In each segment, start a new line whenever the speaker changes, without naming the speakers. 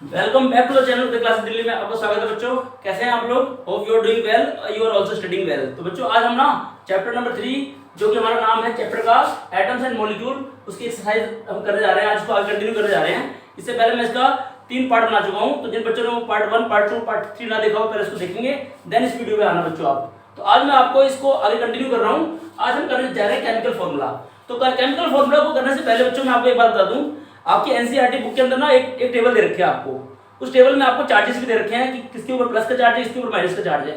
Welcome back to the channel the class Delhi में आपका स्वागत है बच्चों। कैसे हैं आप लोग? Hope you are doing well, you are also studying well. तो बच्चों आज हम ना चैप्टर नंबर 3 जो कि हमारा नाम है चैप्टर का एटम्स एंड मॉलिक्यूल, उसकी एक्सरसाइज हम करने जा रहे हैं। आज इसको आगे कंटिन्यू करने जा रहे हैं। इससे पहले मैं इसका 3 पार्ट बना चुका हूँ, तो जिन बच्चों ने पार्ट 1, पार्ट 2, पार्ट 3 ना देखा हो पहले इसको देखेंगे, देन इस वीडियो में आना बच्चों आप। तो आज मैं आपको इसको आगे कंटिन्यू कर रहा हूँ। आज हम करने जा रहे हैं केमिकल फॉर्मूला। तो केमिकल फॉर्मूला को करने से पहले बच्चों मैं आपको एक बात बता दूं, आपकी एनसीईआरटी बुक के अंदर ना एक टेबल दे रखी है आपको। उस टेबल में आपको चार्जेस भी दे रखे हैं कि किसके ऊपर प्लस का चार्ज है, किसके ऊपर माइनस का चार्ज है।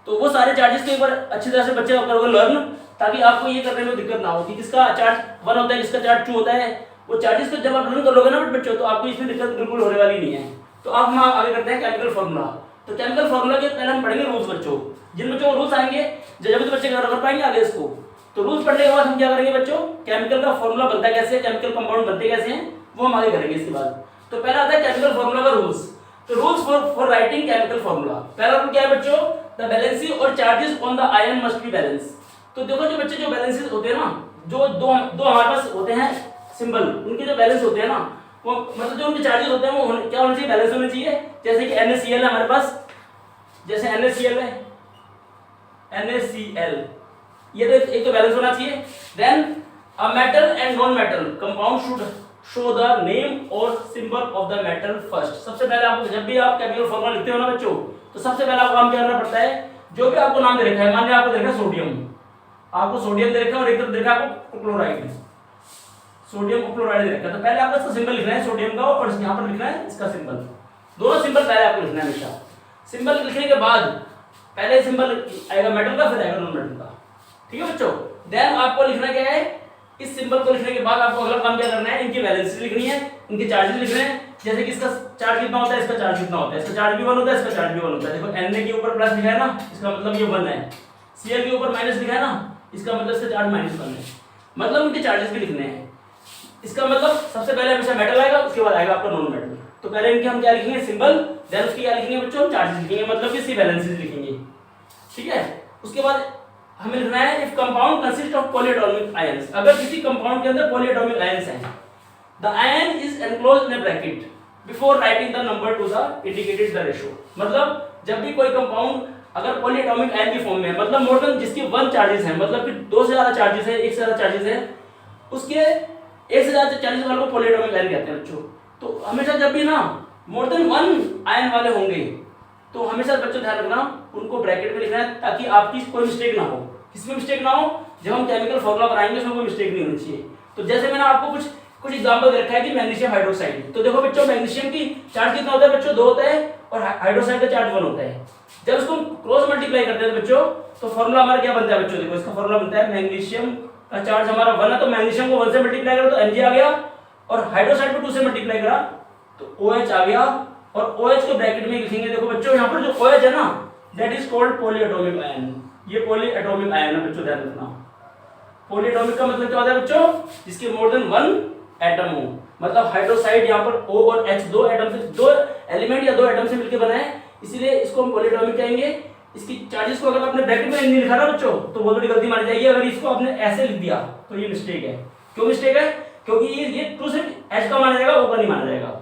तो वो सारे चार्जेस को एक बार अच्छी तरह से बच्चे करोगे लर्न, ताकि आपको ये करने में दिक्कत ना हो कि किसका चार्ज 1 होता है, किसका चार्ज 2 होता है। वो चार्जेस को जब आप लर्न कर लोगे ना बच्चों, तो आपको इसमें दिक्कत बिल्कुल होने वाली नहीं है। तो अब हम आगे करते हैं केमिकल फॉर्मूला। तो केमिकल फॉर्मूला के पहले हम पढ़ेंगे रूल्स बच्चों। जिन बच्चों को रूल्स आएंगे जब तो बच्चे कर पाएंगे आगे इसको। तो रूल्स पढ़ने के बाद हम क्या करेंगे बच्चों, केमिकल का फॉर्मूला बनता है कैसे, केमिकल कंपाउंड बनते कैसे हैं, वो हम आगे करेंगे इसके बाद। तो पहला आता है केमिकल फॉर्मूला का रूल्स। तो rules for writing chemical formula. पहला रूल क्या है बच्चों, द बैलेंसी और charges on the ion must be balance. तो देखो जो बच्चे जो बैलेंसेस होते हैं ना, जो दो हमारे पास होते हैं सिंबल, उनके जो बैलेंस होते हैं ना, वो मतलब जो उनके चार्जेस होते हैं वो क्या होने चाहिए, बैलेंस होने चाहिए। जैसे कि NaCl है हमारे पास, जैसे NaCl है, NaCl, ये तो एक तो बैलेंस होना चाहिए। Then a metal and non metal compound should show the name और symbol of the metal first. सबसे पहले आपको जब भी आप केमिकल फॉर्मूला लिखते हो ना बच्चों, तो सबसे पहले आपको काम क्या करना पड़ता है, जो भी आपको नाम दे रखा है, मान लिया आपको दे रखा है सोडियम, आपको सोडियम दे रखा है और एक तरफ दे रखा है आपको क्लोराइड, सोडियम क्लोराइड दे रखा है। तो पहले आपको इसका सिंबल लिखना है सोडियम का, और यहाँ पर लिखना है इसका सिंबल। दोनों सिंबल पहले आपको लिखना है हमेशा। सिंबल लिखने के बाद पहले सिंबल आएगा मेटल का, फिर आएगा नॉन मेटल का। ठीक है बच्चों। देन आपको लिखना क्या है, इस सिंबल को लिखने के बाद आपको अगला काम क्या करना है, इनकी वैलेंसी लिखनी है, इनके चार्जेस लिखने हैं। जैसे कि इसका चार्ज कितना होता है, इसका चार्ज कितना होता है, इसका चार्ज भी 1 होता है, इसका चार्ज भी 1 होता है। देखो Na के ऊपर प्लस लिखा है ना, इसका मतलब ये 1 है। Cl के ऊपर माइनस लिखा है ना, इसका मतलब इसका चार्ज -1 है। मतलब उनके चार्जेस भी लिखने हैं। इसका मतलब सबसे पहले हमेशा मेटल आएगा, उसके बाद आएगा आपका नॉन मेटल। तो पहले इनके हम क्या लिखेंगे, सिंबल, देन उसकी क्या लिखेंगे बच्चों, हम चार्जेस लिखेंगे, मतलब कि इसकी वैलेंसीज लिखेंगे। ठीक है। उसके बाद हमें लिखना है if compound consist of polyatomic ions. अगर किसी कंपाउंड के अंदर पॉलीएटॉमिक आयंस हैं, the ion is enclosed in a bracket before writing the number two the indicated the ratio. मतलब जब भी कोई कंपाउंड अगर पॉलीएटॉमिक आयन की फॉर्म में है, मतलब मोर देन जिसकी 1 चार्जेस है, मतलब कि 2 से ज्यादा चार्जेस है, 1 से ज्यादा चार्जेस है, उसके 1 से ज्यादा चार्जेस वाले को पॉलीएटॉमिक आयन कहते हैं बच्चों। तो हमेशा जब भी ना मोर देन 1 आयन वाले होंगे, तो हमेशा बच्चों ध्यान रखना उनको ब्रैकेट में लिखना है, ताकि आपकी कोई मिस्टेक ना हो। किसमें मिस्टेक ना हो, जब हम केमिकल फॉर्मूला बनाएंगे उसमें कोई मिस्टेक नहीं होनी चाहिए। तो जैसे मैंने आपको कुछ एग्जांपल दे रखा है कि मैग्नीशियम हाइड्रोक्साइड। तो देखो बच्चों, मैग्नीशियम की चार्ज कितना होता है बच्चों, 2 होता है, और हाइड्रोक्साइड का चार्ज 1 होता है। जब उसको क्रॉस मल्टीप्लाई करते हैं बच्चों, तो फॉर्मूला हमारा क्या बनता है बच्चों, देखो इसका फॉर्मूला बनता है, मैग्नीशियम का चार्ज हमारा 1 है, तो मैग्नीशियम को 1 से मल्टीप्लाई करो तो Mg आ गया, और हाइड्रोक्साइड को 2 से मल्टीप्लाई करा तो OH आ गया, और OH को ब्रैकेट में लिखेंगे। देखो बच्चों यहाँ पर जो OH है ना, that is called polyatomic ion. ये पॉलीएटॉमिक आयन है बच्चों, ध्यान रखना। पॉलीएटॉमिक का मतलब क्या होता है बच्चों, जिसके मोर देन 1 एटम हो। मतलब हाइड्रोक्साइड यहाँ पर O और H 2 एटम से, 2 एलिमेंट या 2 एटम से मिलकर बना है, इसीलिए इसको हम पॉलीएटॉमिक कहेंगे। इसकी चार्जेस को अगर आपने ब्रैकेट में नहीं लिखा ना बच्चों, तो बहुत बड़ी गलती मानी जाएगी। अगर इसको आपने ऐसे लिख दिया तो ये मिस्टेक है। क्यों मिस्टेक है, क्योंकि ये ट्रू सिर्फ H का माना जाएगा, O का नहीं माना जाएगा।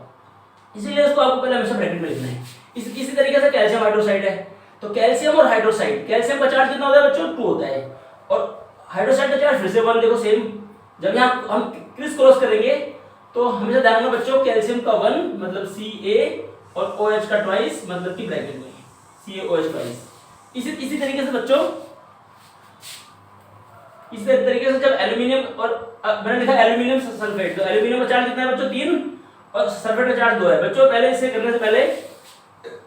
इसीलिए इसको आपको पहले हमेशा ब्रैकेट में लिखना है। इसी तरीके से कैल्शियम हाइड्रोक्साइड है, तो कैल्शियम और हाइड्रोक्साइड, कैल्शियम का चार्ज कितना होता है बच्चों, 2 होता है, और हाइड्रोक्साइड का चार्ज फिर से 1। देखो सेम, जब यहाँ हम क्रिस क्रॉस करेंगे तो हमेशा ध्यान रखना बच्चों, कैल्शियम का 1 मतलब Ca, और OH का ट्वाइस मतलब कि ब्रैकेट में CaOH ट्वाइस। इसी तरीके से बच्चों, इसी तरीके से जब एल्यूमिनियम, और मैंने लिखा एल्यूमिनियम सल्फेट, तो एल्यूमिनियम का चार्ज कितना है बच्चों, 3, और सल्फेट का चार्ज 2 है बच्चों। पहले इसे करने से पहले,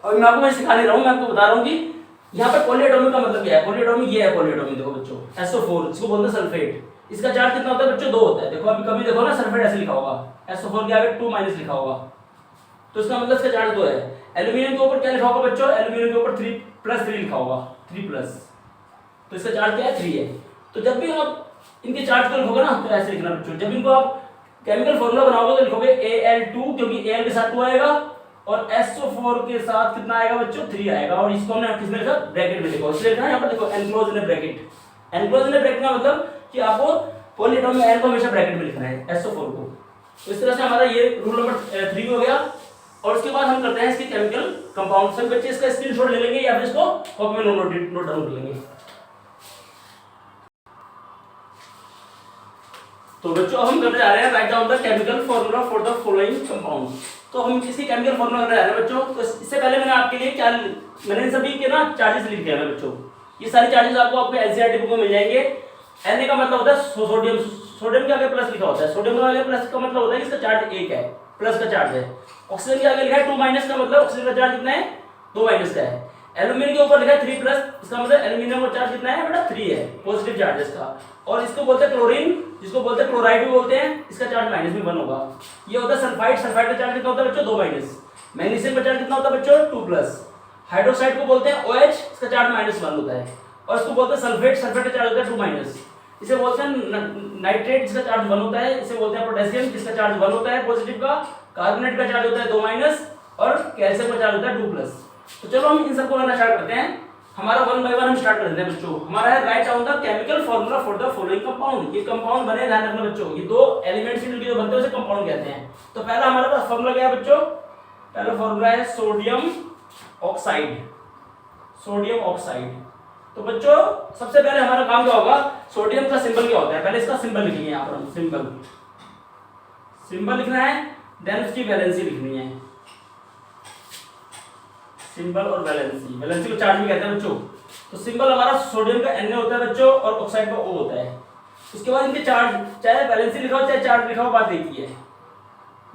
और मैं आपको सिखा नहीं रहा हूँ, मैं आपको बता रहा हूँ कि यहाँ पर पॉलीएटॉमिक का मतलब क्या है। पॉलीएटॉमिक ये है, पॉलीएटॉमिक देखो बच्चों, SO4 इसको बोलते हैं सल्फेट। इसका चार्ज कितना होता है बच्चों, 2 होता है। देखो अभी कभी देखो ना, सल्फेट ऐसे लिखा होगा, SO4 के आगे 2- लिखा होगा, तो इसका मतलब इसका चार्ज 2 है। एल्यूमिनियम के ऊपर क्या लिखा होगा बच्चों, एल्यूमिनियम के ऊपर 3+3 लिखा होगा, 3+, तो इसका चार्ज क्या है, 3 है। तो जब भी आप इनके चार्ज को लिखोगे ना, तो ऐसे लिखना बच्चों। जब इनको आप केमिकल फॉर्मूला बनाओगे तो लिखोगे Al2, क्योंकि Al के साथ 2 आएगा, और SO4 के साथ कितना आएगा बच्चों, 3 आएगा, और इसको हमने किसमें लिखा, ब्रैकेट में लिखा। इसलिए लिखा है यहाँ पर देखो, enclose in a bracket. Enclose in a bracket का मतलब कि आपको पॉलीएटॉमिक आयन को हमेशा ब्रैकेट में लिखना है, SO4 को। तो इस तरह से हमारा ये रूल नंबर 3 हो गया। और उसके बाद हम करते हैं इसकी केमिकल कंपाउंड। सभी बच्चे इसका स्क्रीनशॉट ले लेंगे या फिर इसको कॉपी में नोट डाउन कर लेंगे। तो बच्चों हम करने जा रहे हैं write down the chemical formula for the following compound. तो हम इसकी केमिकल फॉर्मूला करने जा रहे हैं बच्चों। तो इससे पहले मैंने आपके लिए क्या मैंने सभी के ना चार्जेस लिख दिया है बच्चों। ये सारे चार्जेस आपको आपके एनसीईआरटी बुक में मिल जाएंगे। Na का मतलब होता है सोडियम, सोडियम के आगे प्लस लिखा होता है। सोडियम के आगे प्लस का मतलब होता है कि इसका चार्ज 1 है, प्लस का चार्ज है। ऑक्सीजन के आगे लिखा है 2 माइनस का मतलब ऑक्सीजन का चार्ज कितना है, 2 माइनस का है। एल्यूमिनियम के ऊपर लिखा है 3 प्लस, इसका मतलब एल्यूमिनियम का चार्ज कितना है बेटा 3 है, पॉजिटिव चार्ज है इसका। और इसको बोलते हैं क्लोरीन, जिसको बोलते हैं क्लोराइड भी बोलते हैं, इसका चार्ज माइनस में 1 होगा। ये होता है सल्फाइड, सल्फाइड का चार्ज कितना होता है बच्चों 2 माइनस। मैग्नीशियम का चार्ज कितना होता है बच्चों 2 प्लस। हाइड्रोक्साइड को बोलते हैं OH, इसका चार्ज -1 होता है। और इसको बोलते हैं सल्फेट, सल्फेट का चार्ज होता है 2 माइनस। इसे बोलते हैं नाइट्रेट, जिसका चार्ज 1 होता है। इसे बोलते हैं पोटेशियम, जिसका चार्ज 1 होता है पॉजिटिव का। कार्बोनेट का चार्ज होता है 2 माइनस और कैल्शियम का चार्ज होता है 2 प्लस। तो चलो हम इन सबको करना स्टार्ट करते हैं। हमारा 1 बाय 1 हम स्टार्ट कर देते हैं बच्चों। हमारा है write down the chemical formula for the following compound. ये कंपाउंड बने, ध्यान रखना बच्चों, ये दो एलिमेंट्स मिलकर जो बनते हैं उसे कंपाउंड कहते हैं। तो पहला हमारे पास फार्मूला क्या है बच्चों, पहला फार्मूला है सोडियम ऑक्साइड, सोडियम ऑक्साइड। तो बच्चों सबसे पहले हमारा काम क्या होगा, सोडियम का सिंबल क्या होता है, पहले इसका सिंबल लिखेंगे। यहाँ पर हम सिंबल, सिंबल लिखना है, देन उसकी वैलेंसी लिखनी है। सिंबल और वैलेंसी, वैलेंसी को चार्ज भी कहते हैं बच्चों। तो सिंबल हमारा सोडियम का Na होता है बच्चों और ऑक्साइड का O होता है। उसके बाद इनके चार्ज, चाहे वैलेंसी लिखा हो चाहे चार्ज लिखा हो, बात एक ही है,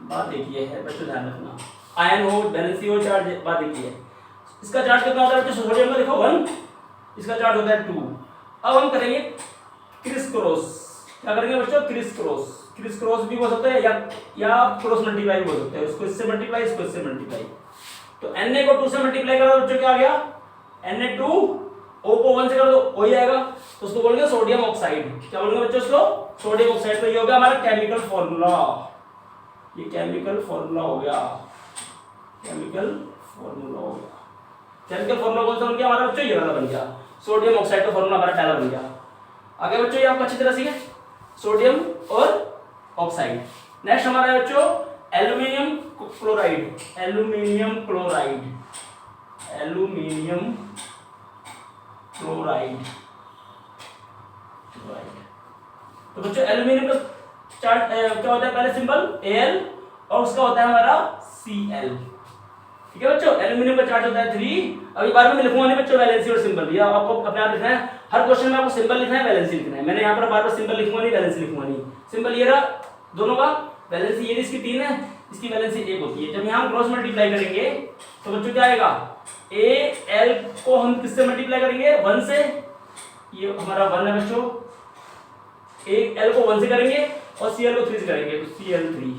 बात एक ही है बच्चों, ध्यान रखना। आयन हो, वैलेंसी हो, चार्ज, बात एक ही है। इसका चार्ज कितना होता है बच्चों, सोडियम का देखो 1, इसका चार्ज होता है 2। अब हम करेंगे क्रिस क्रॉस। क्या करेंगे बच्चों, क्रिस क्रॉस। क्रिस क्रॉस भी हो सकता है या क्रॉस मल्टीप्लाई भी हो सकता है। इसको इससे मल्टीप्लाई, इसको इससे मल्टीप्लाई। तो Na को 2 से मल्टीप्लाई करो बच्चों, क्या आ गया Na2, O को 1 से कर दो O ही आएगा। तो उसको बोलेंगे सोडियम ऑक्साइड। क्या बोलेंगे बच्चों उसको, सोडियम ऑक्साइड। तो ये हो गया हमारा केमिकल फॉर्मूला, ये केमिकल फॉर्मूला हो गया, केमिकल फॉर्मूला हो गया। केमिकल फॉर्मूला कौन सा बन गया हमारा बच्चों, ये वाला बन गया। सोडियम ऑक्साइड का फॉर्मूला हमारा पहला बन गया। आगे बच्चों ये आपको अच्छी तरह सीखे, सोडियम और ऑक्साइड। नेक्स्ट हमारा है बच्चों aluminium chloride, aluminium chloride, aluminium chloride. तो बच्चों एल्यूमिनियम का चार्ज क्या होता है, पहले सिंबल Al और उसका होता है हमारा Cl। ठीक है बच्चों, एल्यूमिनियम का चार्ज होता है 3। अभी बार में मैं लिखूंगा नहीं बच्चों वैलेंसी और सिंबल, ये आपको अपने आप लिखना है। हर क्वेश्चन में आपको सिंबल लिखना है, वैलेंसी लिखना है। मैंने यहाँ पर बार बार सिंबल लिखूंगा नहीं, वैलेंसी लिखूंगा नहीं। सिंबल ये रहा दोनों का, वैलेंसी ये इसकी 3 है, इसकी वैलेंसी 1 होती है। जब यहाँ हम क्रॉस मल्टीप्लाई करेंगे तो बच्चों क्या आएगा, Al को हम किससे मल्टीप्लाई करेंगे 1 से, ये हमारा 1 है बच्चों। Al को 1 से करेंगे और Cl को 3 से करेंगे, तो Cl3।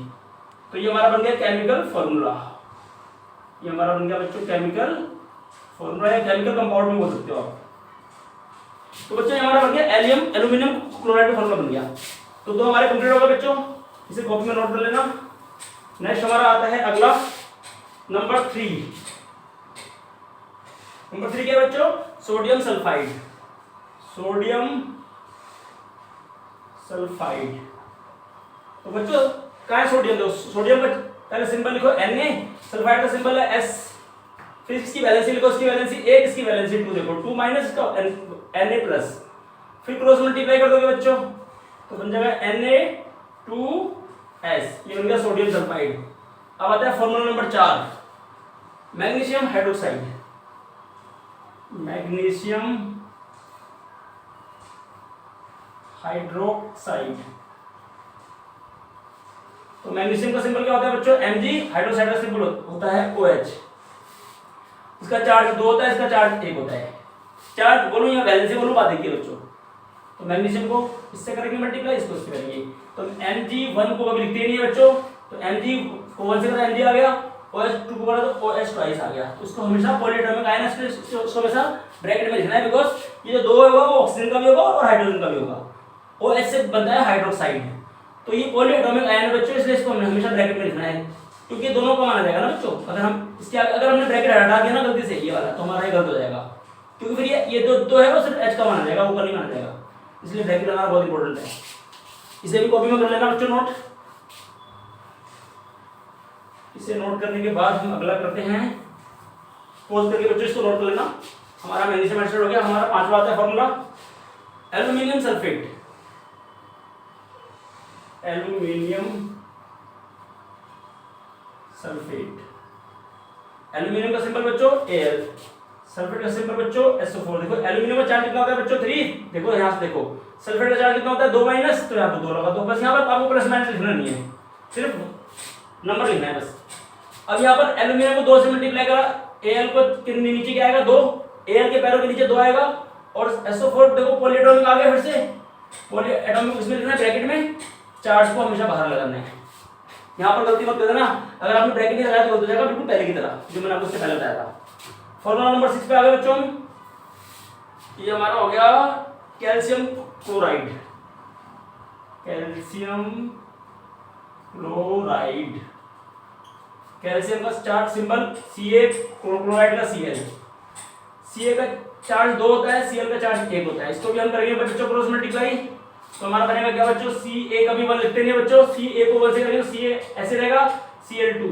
तो ये हमारा बन गया केमिकल फॉर्मूला, ये हमारा बन गया बच्चों केमिकल फॉर्मूला, या केमिकल कंपाउंड में बोल सकते हो आप। तो बच्चों ये हमारा बन गया एल्यूमिनियम क्लोराइड का फॉर्मूला बन गया। तो दो हमारे कंप्लीट हो गए बच्चों, इसे कॉपी में नोट कर लेना। नेक्स्ट हमारा आता है अगला नंबर 3। नंबर 3 क्या है बच्चों, सोडियम सल्फाइड, सोडियम सल्फाइड। तो बच्चों कहाँ है सोडियम, दो सोडियम का पहले सिंबल लिखो Na, सल्फाइड का सिंबल है S। फिर इसकी वैलेंसी लिखो, इसकी वैलेंसी 1, इसकी वैलेंसी 2, देखो 2 माइनस इसका Na प्लस। फिर क्रॉस मल्टीप्लाई कर दोगे बच्चों तो बन जाएगा Na2S, ये बन गया सोडियम सल्फाइड। अब आता है formula number 4, magnesium hydroxide, magnesium hydroxide. तो मैग्नीशियम का सिंबल क्या होता है बच्चों Mg, हाइड्रोक्साइड का सिंबल होता है OH। इसका चार्ज 2 होता है, इसका चार्ज 1 होता है। चार्ज बोलूं या वैलेंसी बोलूं, बात देखिए बच्चों। तो मैग्नीशियम को इससे करेंगे मल्टीप्लाई, इसको इससे करेंगे। तो Mg1 को कभी लिखते नहीं है बच्चों, तो Mg को 1 से करा Mg आ गया, OH2 को करा तो OH ट्वाइस आ गया। तो इसको हमेशा पॉलीएटॉमिक आयन है, इसको हमेशा ब्रैकेट में लिखना है, बिकॉज ये जो 2 होगा वो ऑक्सीजन का भी होगा और हाइड्रोजन का भी होगा। OH से बनता है हाइड्रोक्साइड, तो ये पॉलीएटॉमिक आयन है बच्चों, इसलिए इसको हमें हमेशा ब्रैकेट में लिखना है, क्योंकि दोनों को माना जाएगा ना बच्चों। अगर हम इसके अगर हमने ब्रैकेट हटा दिया ना गलती से ये वाला, तो हमारा ये गलत हो जाएगा, क्योंकि फिर ये दो है वो सिर्फ H का माना जाएगा, वो का नहीं माना जाएगा। इसलिए ब्रैकेट लगाना बहुत इंपॉर्टेंट है। इसे भी कॉपी में कर लेना बच्चों नोट। इसे नोट करने के बाद हम अगला करते हैं, पोज करके बच्चों इसको नोट कर लेना। हमारा मैग्नीशियम हाइड्रोक्साइड हो गया। हमारा पांचवा आता है formula aluminium sulphate. Aluminium sulphate, aluminium का सिंबल बच्चों Al, सल्फेट का सिंबल बच्चों SO4। देखो एल्यूमिनियम का चार्ज कितना होता है बच्चों 3, देखो यहाँ से देखो सल्फेट का चार्ज कितना होता है 2 माइनस, तो यहाँ पे 2 लगा दो। बस यहाँ पर आपको प्लस माइनस लिखना नहीं है, सिर्फ नंबर लिखना है बस। अब यहाँ पर एल्यूमिनियम को 2 से मल्टीप्लाई करा, Al को नीचे क्या आएगा 2, Al के पैरों के नीचे 2 आएगा, और SO4 देखो पॉलीएटॉमिक आ गया, फिर से पॉलीएटॉमिक इसमें लिखना है ब्रैकेट में, चार्ज को हमेशा बाहर लगाना है। यहाँ पर गलती मत कर देना, अगर आपने ब्रैकेट नहीं लगाया तो गलत हो जाएगा, बिल्कुल पहले की तरह जो मैंने आपको उससे पहले बताया था। फॉर्मूला नंबर 6 पे आ गए बच्चों, ये हमारा हो गया calcium chloride. Calcium chloride, calcium का चार्ज सिंबल Ca, क्लोराइड का Cl। Ca का चार्ज 2 होता है, Cl का चार्ज 1 होता है। इसको भी हम करेंगे बच्चों क्रॉस मल्टीप्लाई, तो हमारा बनेगा क्या बच्चों, Ca का भी 1 लिखते नहीं बच्चों, Ca को 1 से करेंगे Ca ऐसे रहेगा Cl2।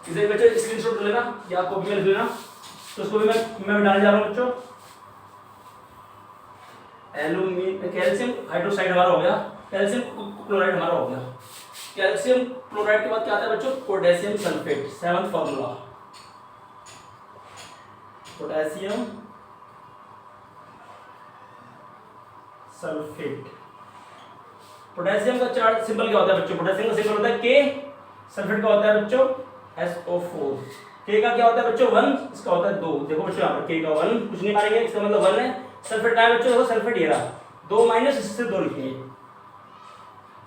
इसे बच्चों स्क्रीनशॉट लेना या कॉपी में लिख लेना, तो उसको भी मैं डालने जा रहा हूं बच्चों। एल्यूमिनियम कैल्शियम हाइड्रोक्साइड हमारा हो गया, कैल्शियम क्लोराइड हमारा हो गया। कैल्शियम क्लोराइड के बाद क्या आता है बच्चों, पोटेशियम सल्फेट। 7वां फॉर्मूला पोटेशियम सल्फेट। पोटेशियम का चार्ज सिंबल क्या होता है बच्चों, पोटेशियम का सिंबल होता है K, सल्फेट का होता है बच्चों SO4। K का क्या होता है बच्चों 1, इसका होता है 2। देखो बच्चों यहाँ पर K का 1 कुछ नहीं मारेंगे, इसका मतलब 1 है। सल्फेट का है बच्चों, देखो सल्फेट ये रहा 2 माइनस, इससे 2 लिखेंगे।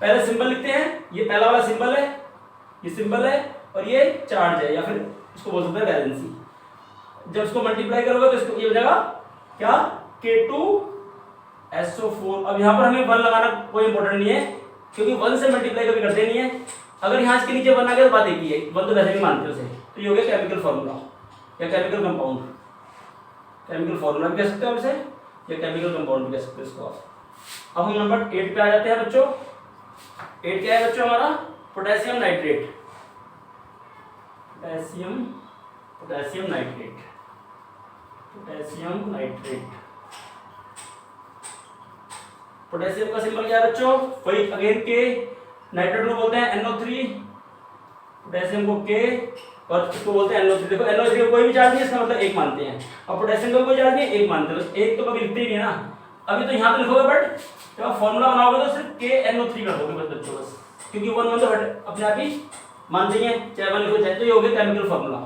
पहले सिंबल लिखते हैं, ये पहला वाला सिंबल है, ये सिंबल है, और ये चार्ज है, या फिर इसको बोल सकते हैं वैलेंसी। जब इसको मल्टीप्लाई करोगे तो इसको ये हो जाएगा क्या, K2SO4। अब यहाँ पर हमें 1 लगाना कोई इंपॉर्टेंट नहीं है, क्योंकि 1 से मल्टीप्लाई कभी करते नहीं है। अगर यहाँ इसके नीचे 1 आ गया तो बात एक ही है, 1 तो वैसे भी मानते हो उसे, तो ये हो गया केमिकल फॉर्मूला या केमिकल कंपाउंड। केमिकल फॉर्मूला भी कह सकते हो इसे, या केमिकल कंपाउंड भी कह सकते हो इसको आप। अब हम नंबर 8 पे आ जाते हैं बच्चों। 8 क्या है बच्चों हमारा, potassium nitrate. Potassium nitrate. Potassium का सिंबल क्या है बच्चों, वही अगेन के, नाइट्रेट को बोलते हैं NO3, पोटेशियम को K, और इसको बोलते हैं NO3। देखो NO3 को कोई भी चार्ज नहीं है, इसका मतलब 1 मानते हैं, और पोटेशियम को कोई चार्ज नहीं है, 1 मानते हैं। 1 तो कभी लिखते ही नहीं है ना, अभी तो यहाँ पे लिखोगे, बट जब आप फॉर्मूला बनाओगे तो सिर्फ KNO3 कर दोगे बस बच्चों, बस, क्योंकि 1 तो अपने आप ही मान देंगे, चाहे 1 लिखो चाहे, तो ये हो गया केमिकल फॉर्मूला।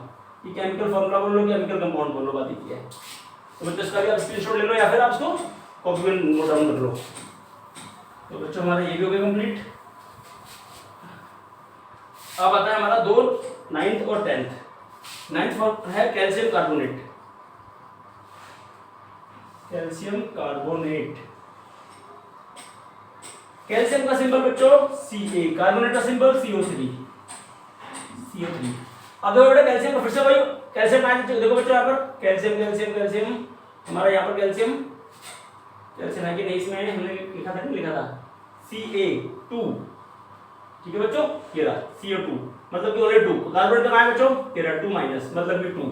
ये केमिकल फॉर्मूला बोल लो, केमिकल कंपाउंड बोल लो, बात ही है। तो बच्चों इसका भी आप स्क्रीनशॉट ले लो, या फिर आप इसको कॉपी में नोट डाउन कर लो। तो बच्चों हमारा ये भी हो गया कंप्लीट। अब आता है हमारा 2, 9th और 10th। 9th है calcium carbonate. Calcium carbonate, calcium का सिंबल बच्चों Ca, कार्बोनेट का सिंबल CO3। अब देखो बेटा कैल्शियम का फिर से वही कैल्शियम आया, देखो बच्चों यहाँ पर कैल्शियम हमारा यहाँ पर कैल्शियम है कि नहीं, इसमें हमने लिखा था, नहीं लिखा था, Ca2, ठीक है बच्चों, ये रहा CO2, मतलब कि ओनली 2। कार्बोनेट का है बच्चों, ये रहा 2 माइनस, मतलब कि 2।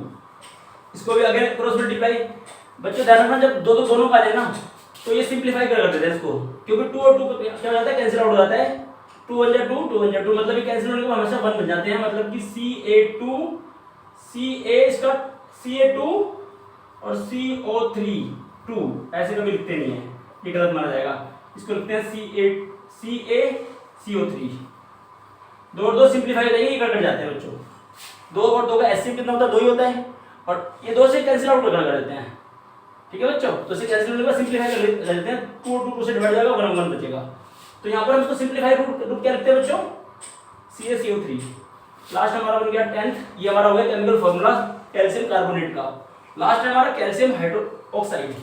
इसको भी अगेन क्रॉस मल्टीप्लाई बच्चों ध्यान रखना, जब दोनों का आ जाए ना तो ये सिंप्लीफाई कर देते हैं इसको, क्योंकि 2 और 2 क्या हो जाता है, कैंसिल आउट हो जाता है। 2 1 जा 2, 2 1 जा 2, मतलब ये कैंसिल होने के बाद हमेशा 1 बन जाते हैं, मतलब कि Ca2 इसका Ca2 और CO3 2 ऐसे कभी लिखते नहीं है, ये गलत माना जाएगा। इसको लिखते हैं CaCO3। 2 और 2 सिंप्लीफाई हो जाएंगे, ये कट जाते हैं बच्चों। 2 और 2 का एचसीएफ कितना होता है, 2 ही होता है, और ये 2 से कैंसिल आउट कर देते हैं, ठीक है बच्चों। तो इसे कैंसिल होने के बाद सिंप्लीफाई कर देते हैं, 2 और 2 से डिवाइड हो जाएगा, 1 1 बचेगा। तो यहाँ पर हम इसको सिंप्लीफाई रूट क्या लिखते हैं बच्चों, CaCO3। लास्ट हमारा बन गया 10th, ये हमारा हो गया केमिकल फॉर्मूला कैल्शियम कार्बोनेट का। लास्ट है हमारा calcium hydroxide.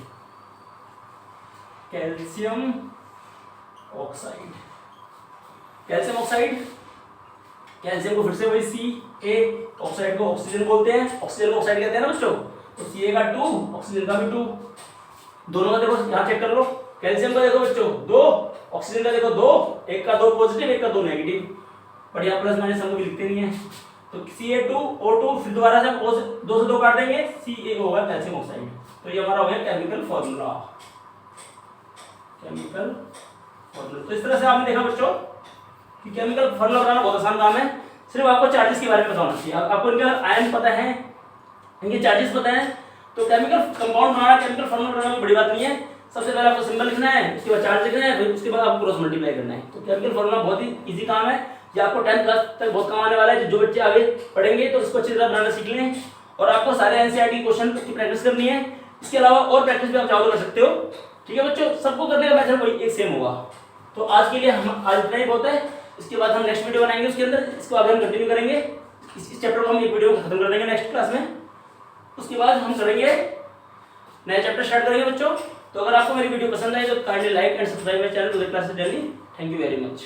Calcium oxide, calcium को फिर से वही Ca, ऑक्साइड को ऑक्सीजन बोलते हैं, ऑक्सीजन को ऑक्साइड कहते हैं ना बच्चों। तो Ca का 2, ऑक्सीजन का भी 2, दोनों का देखो यहाँ चेक कर लो। कैल्शियम का देखो बच्चों 2, ऑक्सीजन का देखो 2, एक का 2 पॉजिटिव, एक का 2 नेगेटिव। बट यहाँ प्लस माइनस हम लिखते नहीं है, तो Ca2O2 फिर दोबारा से हम O से 2 से 2 काट देंगे, CaO होगा कैल्शियम ऑक्साइड। तो ये हमारा हो गया केमिकल फॉर्मूला। केमिकल फॉर्मूला तो इस तरह से आपने देखा बच्चों कि केमिकल फॉर्मूला बनाना बहुत आसान काम है, सिर्फ आपको चार्जेस के बारे में पता होना चाहिए। आपको इनके आयन पता है, इनके चार्जेस पता है, तो केमिकल कंपाउंड बनाना, केमिकल फॉर्मूला बनाना कोई बड़ी बात नहीं है। सबसे पहले आपको सिंबल लिखना है, उसके बाद चार्ज लिखना है, फिर उसके बाद आपको क्रॉस मल्टीप्लाई करना है। तो केमिकल फॉर्मूला बहुत ही इजी काम है, ये आपको 10th क्लास तक बहुत काम आने वाला है। जो बच्चे आगे पढ़ेंगे तो इसको अच्छी तरह बनाना सीख लें, और आपको सारे एनसीईआरटी क्वेश्चन की प्रैक्टिस करनी है। इसके अलावा और प्रैक्टिस भी आप चाहो कर सकते हो, ठीक है बच्चों। सबको करने का मेथड वही एक सेम होगा। तो आज के लिए हम आज इतना ही बहुत है, इसके बाद हम नेक्स्ट वीडियो बनाएंगे, उसके अंदर इसको आगे हम कंटिन्यू करेंगे। इस चैप्टर को हम एक वीडियो खत्म कर देंगे नेक्स्ट क्लास में, उसके बाद हम करेंगे नया चैप्टर स्टार्ट करेंगे बच्चों। तो अगर आपको मेरी वीडियो पसंद आई तो kindly like and subscribe my channel to the classes daily. Thank you very much.